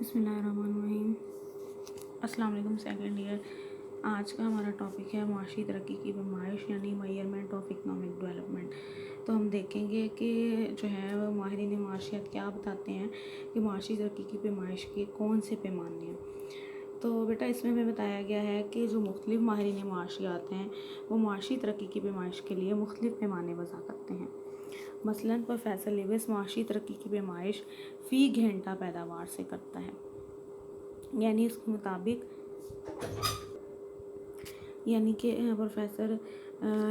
بسم اللہ الرحمن الرحیم۔ السلام علیکم سیکنڈ ایئر۔ آج کا ہمارا ٹاپک ہے معاشی ترقی کی پیمائش یعنی میئرمنٹ آف اکنامک ڈیولپمنٹ۔ تو ہم دیکھیں گے کہ جو ہے وہ ماہرین معاشیات کیا بتاتے ہیں کہ معاشی ترقی کی پیمائش کے کون سے پیمانے ہیں۔ تو بیٹا اس میں ہمیں بتایا گیا ہے کہ جو مختلف ماہرین معاشیات ہیں وہ معاشی ترقی کی پیمائش کے لیے مختلف پیمانے وضع کرتے ہیں۔ مثلاً پروفیسر لیوس معاشی ترقی کی پیمائش فی گھنٹہ پیداوار سے کرتا ہے، یعنی اس کے مطابق کہ پروفیسر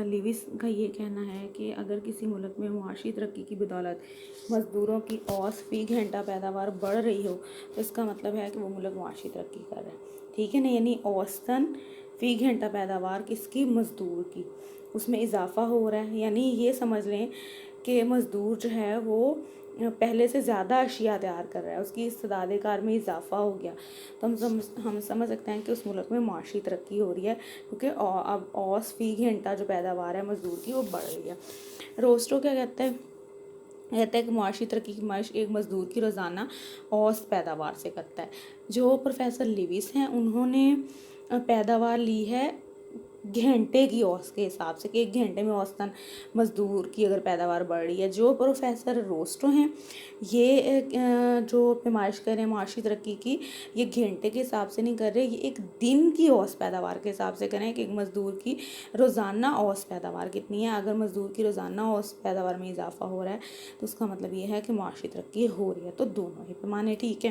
لیوس کا یہ کہنا ہے کہ اگر کسی ملک میں معاشی ترقی کی بدولت مزدوروں کی اوسط فی گھنٹہ پیداوار بڑھ رہی ہو تو اس کا مطلب ہے کہ وہ ملک معاشی ترقی کر رہا ہے، ٹھیک ہے نا۔ یعنی اوسطاً فی گھنٹہ پیداوار کس کی؟ مزدور کی، اس میں اضافہ ہو رہا ہے۔ یعنی یہ سمجھ لیں کہ مزدور جو ہے وہ پہلے سے زیادہ اشیاء تیار کر رہا ہے، اس کی استعداد کار میں اضافہ ہو گیا، تو ہم سمجھ سکتے ہیں کہ اس ملک میں معاشی ترقی ہو رہی ہے، کیونکہ اب اوسط فی گھنٹہ جو پیداوار ہے مزدور کی وہ بڑھ رہی ہے۔ روسٹو کیا کہتا ہے کہ معاشی ترقی کی معاش ایک مزدور کی روزانہ اوسط پیداوار سے کرتا ہے۔ جو پروفیسر لیوس ہیں انہوں نے پیداوار لی ہے گھنٹے کی اوسط کے حساب سے کہ ایک گھنٹے میں اوسطاً مزدور کی اگر پیداوار بڑھ رہی ہے۔ جو پروفیسر روسٹو ہیں یہ جو پیمائش کر رہے ہیں معاشی ترقی کی، یہ گھنٹے کے حساب سے نہیں کر رہے، یہ ایک دن کی اوسط پیداوار کے حساب سے کریں کہ ایک مزدور کی روزانہ اوسط پیداوار کتنی ہے۔ اگر مزدور کی روزانہ اوسط پیداوار میں اضافہ ہو رہا ہے تو اس کا مطلب یہ ہے کہ معاشی ترقی ہو رہی ہے۔ تو دونوں ہی پیمانے ٹھیک ہے۔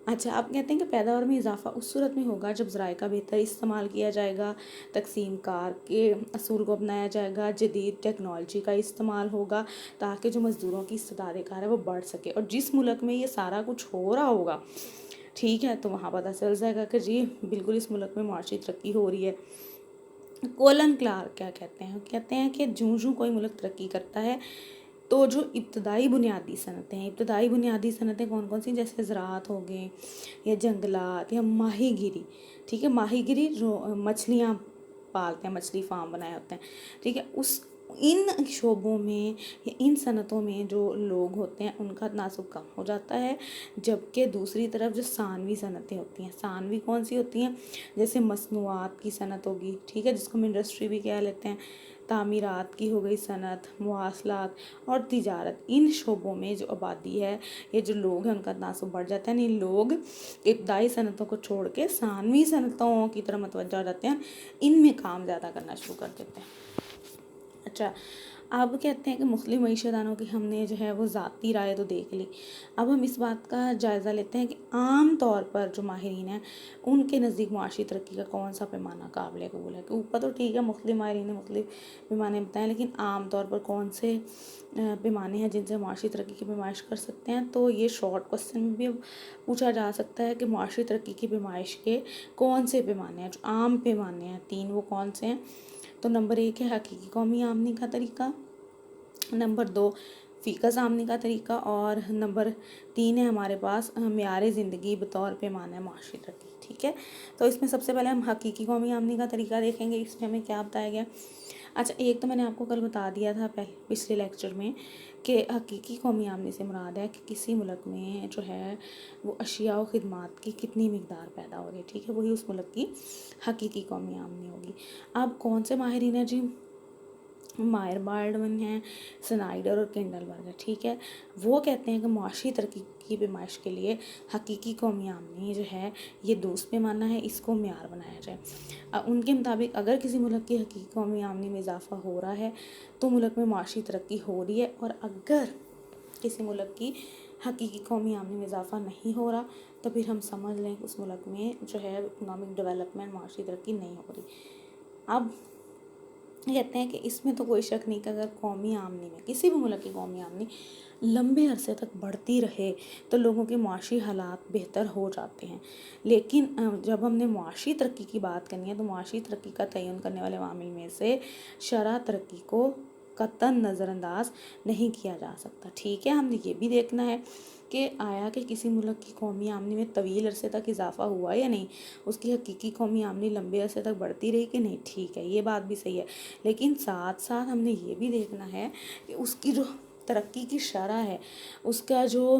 اچھا، آپ کہتے ہیں کہ پیداوار میں اضافہ اس صورت میں ہوگا جب ذرائع کا بہتر استعمال کیا جائے گا، تقسیم کار کے اصول کو اپنایا جائے گا، جدید ٹیکنالوجی کا استعمال ہوگا تاکہ جو مزدوروں کی استعداد کار ہے وہ بڑھ سکے۔ اور جس ملک میں یہ سارا کچھ ہو رہا ہوگا، ٹھیک ہے، تو وہاں پتہ چل جائے گا کہ جی بالکل اس ملک میں معاشی ترقی ہو رہی ہے۔ کولن کلارک کیا کہتے ہیں کہ جوں کوئی ملک ترقی کرتا ہے تو جو ابتدائی بنیادی صنعتیں کون کون سی؟ جیسے زراعت ہو گئے یا جنگلات یا ماہی گیری، ٹھیک ہے، ماہی گیری جو مچھلیاں پالتے ہیں، مچھلی فارم بنائے ہوتے ہیں، ٹھیک ہے، ان شعبوں میں یا ان صنعتوں میں جو لوگ ہوتے ہیں ان کا تناسب کم ہو جاتا ہے، جبکہ دوسری طرف جو ثانوی صنعتیں ہوتی ہیں، ثانوی کون سی ہوتی ہیں؟ جیسے مصنوعات کی صنعت ہوگی، ٹھیک ہے، جس کو ہم انڈسٹری بھی کہہ لیتے ہیں، تعمیرات کی ہو گئی صنعت، مواصلات اور تجارت، ان شعبوں میں جو آبادی ہے یہ جو لوگ ہیں ان کا تناسب بڑھ جاتا ہے، یعنی لوگ ابتدائی صنعتوں کو چھوڑ کے ثانوی صنعتوں کی طرف متوجہ ہو جاتے ہیں، ان میں کام زیادہ کرنا شروع کر دیتے ہیں۔ اچھا، اب کہتے ہیں کہ مختلف معیشت دانوں کی ہم نے جو ہے وہ ذاتی رائے تو دیکھ لی، اب ہم اس بات کا جائزہ لیتے ہیں کہ عام طور پر جو ماہرین ہیں ان کے نزدیک معاشی ترقی کا کون سا پیمانہ قابل قبول ہے۔ کہ اوپر تو ٹھیک ہے مختلف ماہرین نے مختلف پیمانے بتائیں، لیکن عام طور پر کون سے پیمانے ہیں جن سے معاشی ترقی کی پیمائش کر سکتے ہیں۔ تو یہ شارٹ کوسچن میں بھی پوچھا جا سکتا ہے کہ معاشی ترقی کی پیمائش کے کون سے پیمانے ہیں، جو عام پیمانے ہیں 3 وہ کون سے ہیں۔ تو نمبر 1 ہے حقیقی قومی آمدنی کا طریقہ، نمبر 2 فیکس آمدنی کا طریقہ، اور نمبر 3 ہے ہمارے پاس معیار زندگی بطور پیمانہ معاشی ترقی، ٹھیک ہے۔ تو اس میں سب سے پہلے ہم حقیقی قومی آمدنی کا طریقہ دیکھیں گے۔ اس میں ہمیں کیا بتایا گیا؟ اچھا، ایک تو میں نے آپ کو کل بتا دیا تھا پچھلے لیکچر میں کہ حقیقی قومی آمدنی سے مراد ہے کہ کسی ملک میں جو ہے وہ اشیاء و خدمات کی کتنی مقدار پیدا ہو رہی ہے، ٹھیک ہے، وہی اس ملک کی حقیقی قومی آمدنی ہوگی۔ اب کون سے ماہرین ہیں جی؟ مائر بالڈون ہیں، سنائڈر اور کینڈلبرگ ہے، ٹھیک ہے، وہ کہتے ہیں کہ معاشی ترقی کی پیمائش کے لیے حقیقی قومی آمدنی جو ہے یہ دوست پیمانہ ہے، اس کو معیار بنایا جائے۔ ان کے مطابق اگر کسی ملک کی حقیقی قومی آمدنی میں اضافہ ہو رہا ہے تو ملک میں معاشی ترقی ہو رہی ہے، اور اگر کسی ملک کی حقیقی قومی آمدنی میں اضافہ نہیں ہو رہا تو پھر ہم سمجھ لیں کہ اس ملک میں جو ہے اکنامک ڈیولپمنٹ معاشی ترقی نہیں ہو رہی۔ اب کہتے ہیں کہ اس میں تو کوئی شک نہیں کہ اگر قومی آمدنی میں کسی بھی ملک کی قومی آمدنی لمبے عرصے تک بڑھتی رہے تو لوگوں کے معاشی حالات بہتر ہو جاتے ہیں، لیکن جب ہم نے معاشی ترقی کی بات کرنی ہے تو معاشی ترقی کا تعین کرنے والے عوامل میں سے شرح ترقی کو قطعاً نظر انداز نہیں کیا جا سکتا، ٹھیک ہے۔ ہم نے یہ بھی دیکھنا ہے کہ آیا کہ کسی ملک کی قومی آمدنی میں طویل عرصے تک اضافہ ہوا یا نہیں، اس کی حقیقی قومی آمدنی لمبے عرصے تک بڑھتی رہی کہ نہیں، ٹھیک ہے، یہ بات بھی صحیح ہے، لیکن ساتھ ساتھ ہم نے یہ بھی دیکھنا ہے کہ اس کی جو ترقی کی شرح ہے، اس کا جو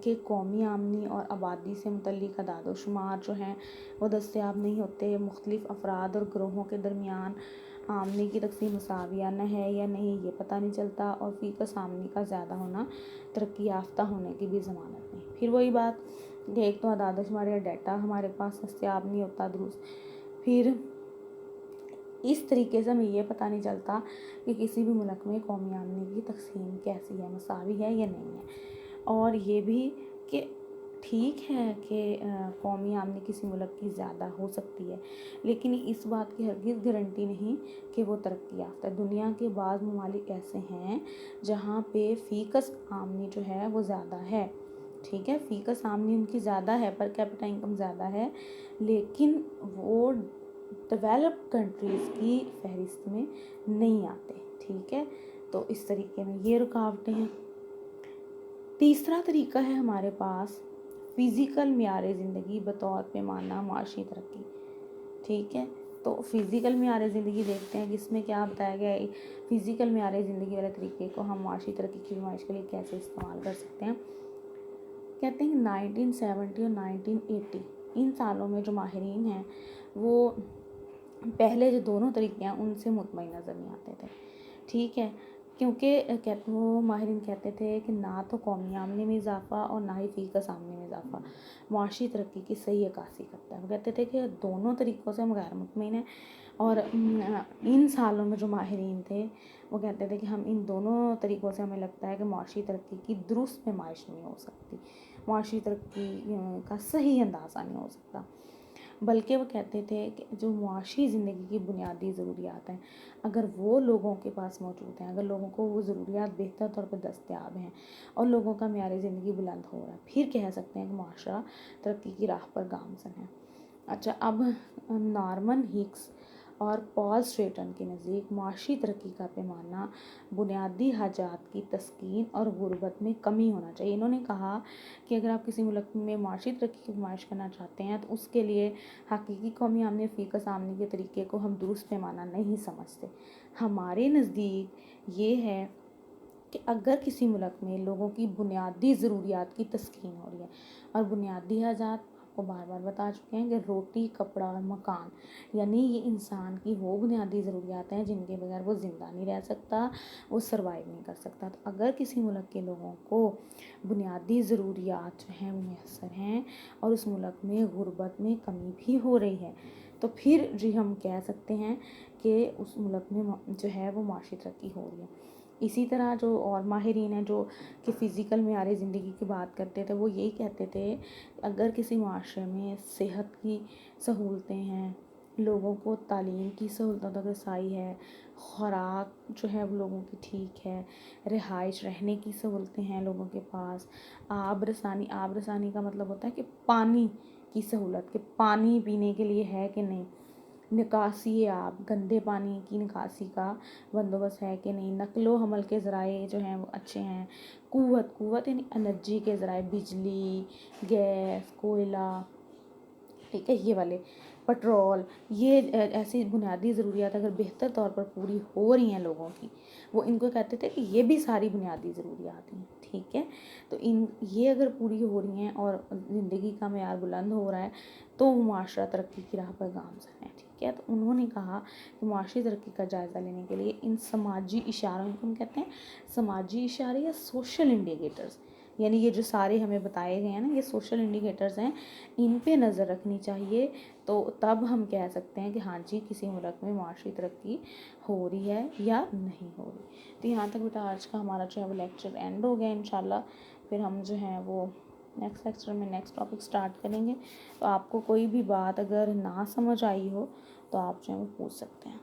کہ قومی آمدنی اور آبادی سے متعلق اعداد و شمار جو ہیں وہ دستیاب نہیں ہوتے، مختلف افراد اور گروہوں کے درمیان آمدنی کی تقسیم مساویانہ ہے یا نہیں یہ پتہ نہیں چلتا، اور فی کس آمدنی کا زیادہ ہونا ترقی یافتہ ہونے کی بھی ضمانت نہیں۔ پھر وہی بات کہ ایک تو اعداد و شمار یا ڈیٹا ہمارے پاس دستیاب نہیں ہوتا درست، پھر اس طریقے سے ہمیں یہ پتہ نہیں چلتا کہ کسی بھی ملک میں قومی آمدنی کی تقسیم کیسی ہے، مساوی ہے یا نہیں ہے۔ اور یہ بھی کہ ٹھیک ہے کہ قومی آمدنی کسی ملک کی زیادہ ہو سکتی ہے، لیکن اس بات کی ہرگز گارنٹی نہیں کہ وہ ترقی یافتہ ہے۔ دنیا کے بعض ممالک ایسے ہیں جہاں پہ فی کس آمدنی جو ہے وہ زیادہ ہے، ٹھیک ہے، فی کس آمدنی ان کی زیادہ ہے، پر کیپٹا انکم زیادہ ہے، لیکن وہ ڈیولپڈ کنٹریز کی فہرست میں نہیں آتے، ٹھیک ہے۔ تو اس طریقے میں یہ رکاوٹیں ہیں۔ تیسرا طریقہ ہے ہمارے پاس فزیکل معیار زندگی بطور پیمانہ معاشی ترقی، ٹھیک ہے۔ تو فزیکل معیار زندگی دیکھتے ہیں، جس میں کیا بتایا گیا ہے، فزیکل معیار زندگی والے طریقے کو ہم معاشی ترقی کی نمائش کے لیے کیسے استعمال کر سکتے ہیں۔ کہتے ہیں 1970 اور 1980 ان سالوں میں جو ماہرین ہیں وہ پہلے جو دونوں طریقے ہیں ان سے مطمئن نظر نہیں آتے تھے، ٹھیک ہے، کیونکہ وہ ماہرین کہتے تھے کہ نہ تو قومی آمدنی میں اضافہ اور نہ ہی فی کس آمدنی میں اضافہ معاشی ترقی کی صحیح عکاسی کرتا ہے۔ وہ کہتے تھے کہ دونوں طریقوں سے ہم غیر مطمئن ہیں، اور ان سالوں میں جو ماہرین تھے وہ کہتے تھے کہ ہم ان دونوں طریقوں سے ہمیں لگتا ہے کہ معاشی ترقی کی درست پیمائش نہیں ہو سکتی، معاشی ترقی کا صحیح اندازہ نہیں ہو سکتا، بلکہ وہ کہتے تھے کہ جو معاشی زندگی کی بنیادی ضروریات ہیں اگر وہ لوگوں کے پاس موجود ہیں، اگر لوگوں کو وہ ضروریات بہتر طور پر دستیاب ہیں اور لوگوں کا معیار زندگی بلند ہو رہا ہے، پھر کہہ سکتے ہیں کہ معاشرہ ترقی کی راہ پر گامزن ہے۔ اچھا، اب نارمن ہکس اور پال سٹریٹن کے نزدیک معاشی ترقی کا پیمانہ بنیادی حاجات کی تسکین اور غربت میں کمی ہونا چاہیے۔ انہوں نے کہا کہ اگر آپ کسی ملک میں معاشی ترقی کی پیمائش کرنا چاہتے ہیں تو اس کے لیے حقیقی قومی آمدنی فی کس آمدنی کے طریقے کو ہم درست پیمانہ نہیں سمجھتے۔ ہمارے نزدیک یہ ہے کہ اگر کسی ملک میں لوگوں کی بنیادی ضروریات کی تسکین ہو رہی ہے، اور بنیادی حاجات کو بار بار بتا چکے ہیں کہ روٹی، کپڑا اور مکان، یعنی یہ انسان کی وہ بنیادی ضروریات ہیں جن کے بغیر وہ زندہ نہیں رہ سکتا، وہ سروائیو نہیں کر سکتا۔ تو اگر کسی ملک کے لوگوں کو بنیادی ضروریات جو ہیں وہ میسر ہیں اور اس ملک میں غربت میں کمی بھی ہو رہی ہے، تو پھر جی ہم کہہ سکتے ہیں کہ اس ملک میں جو ہے وہ معاشی ترقی ہو رہی ہے۔ اسی طرح جو اور ماہرین ہیں جو کہ فزیکل معیار زندگی کی بات کرتے تھے، وہ یہی کہتے تھے اگر کسی معاشرے میں صحت کی سہولتیں ہیں، لوگوں کو تعلیم کی سہولتوں تک رسائی ہے، خوراک جو ہے وہ لوگوں کی ٹھیک ہے، رہائش رہنے کی سہولتیں ہیں لوگوں کے پاس، آب رسانی کا مطلب ہوتا ہے کہ پانی کی سہولت، کہ پانی پینے کے لیے ہے کہ نہیں، نکاسی آب، گندے پانی کی نکاسی کا بندوبست ہے کہ نہیں، نقل و حمل کے ذرائع جو ہیں وہ اچھے ہیں، قوت یعنی انرجی کے ذرائع، بجلی، گیس، کوئلہ، ٹھیک ہے، یہ والے پٹرول، یہ ایسی بنیادی ضروریات اگر بہتر طور پر پوری ہو رہی ہیں لوگوں کی، وہ ان کو کہتے تھے کہ یہ بھی ساری بنیادی ضروریات ہیں، ٹھیک ہے، تو یہ اگر پوری ہو رہی ہیں اور زندگی کا معیار بلند ہو رہا ہے تو معاشرہ ترقی کی راہ پر گامزن ہے، ٹھیک ہے۔ تو انہوں نے کہا کہ معاشی ترقی کا جائزہ لینے کے لیے ان سماجی اشاروں کو ہم کہتے ہیں سماجی اشارے یا سوشل انڈیکیٹرز، یعنی یہ جو سارے ہمیں بتائے گئے ہیں نا، یہ سوشل انڈیکیٹرز ہیں، ان پہ نظر رکھنی چاہیے، تو تب ہم کہہ سکتے ہیں کہ ہاں جی کسی ملک میں معاشی ترقی ہو رہی ہے یا نہیں ہو رہی۔ تو یہاں تک بیٹا آج کا ہمارا جو ہے وہ لیکچر اینڈ ہو گیا، انشاءاللہ پھر ہم جو ہیں وہ نیکسٹ لیکچر میں نیکسٹ ٹاپک سٹارٹ کریں گے۔ تو آپ کو کوئی بھی بات اگر نہ سمجھ آئی ہو تو آپ جو ہے وہ پوچھ سکتے ہیں۔